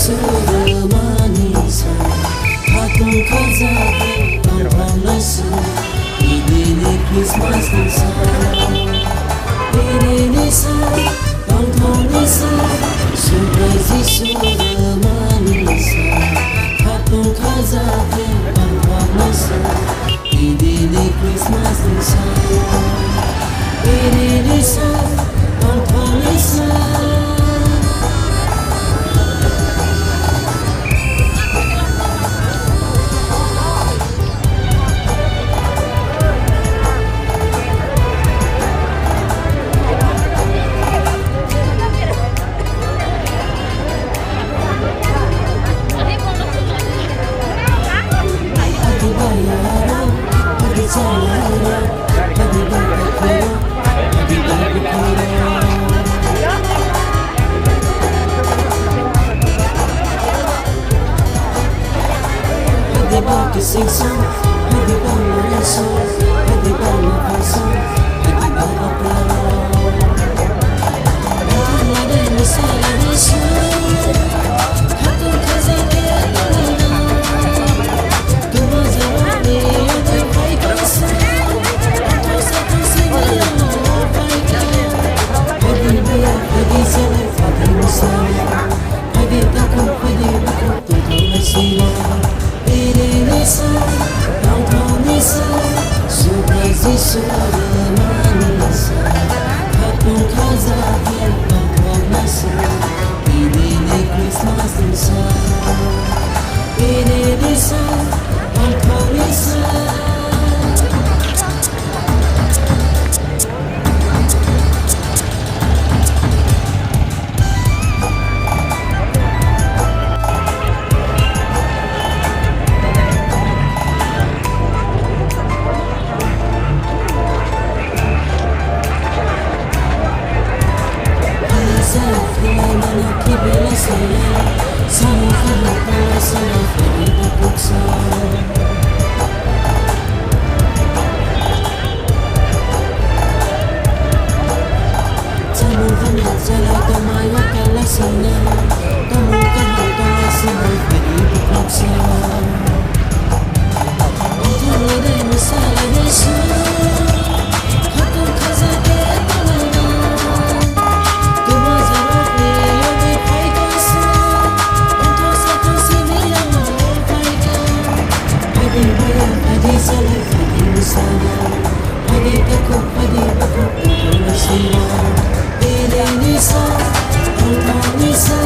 Sulemanisa Hatun Kazaki Kampanası İdini Christmas Nisa İdinisa Kampanası Surprise Sulemanisa Hatun Kazaki Kampanası İdini Christmas Nisa İdinisa Kampanası Sing song, happy birthday song, happy birthday song, happy birthday celebration. Hatun Kazaki Tumazarani Yate Paikasa Antosatu Singala Paikaya Hadi Baya Hadi Sele Hadi Musaya Hadi Taku Hadi Baku Tutula Sila İdinisa Kampanası Surprise Sulemanisa Hatun Kazaki Kampanası İdini Christmas Nisa İdinisa Kampanası Hadi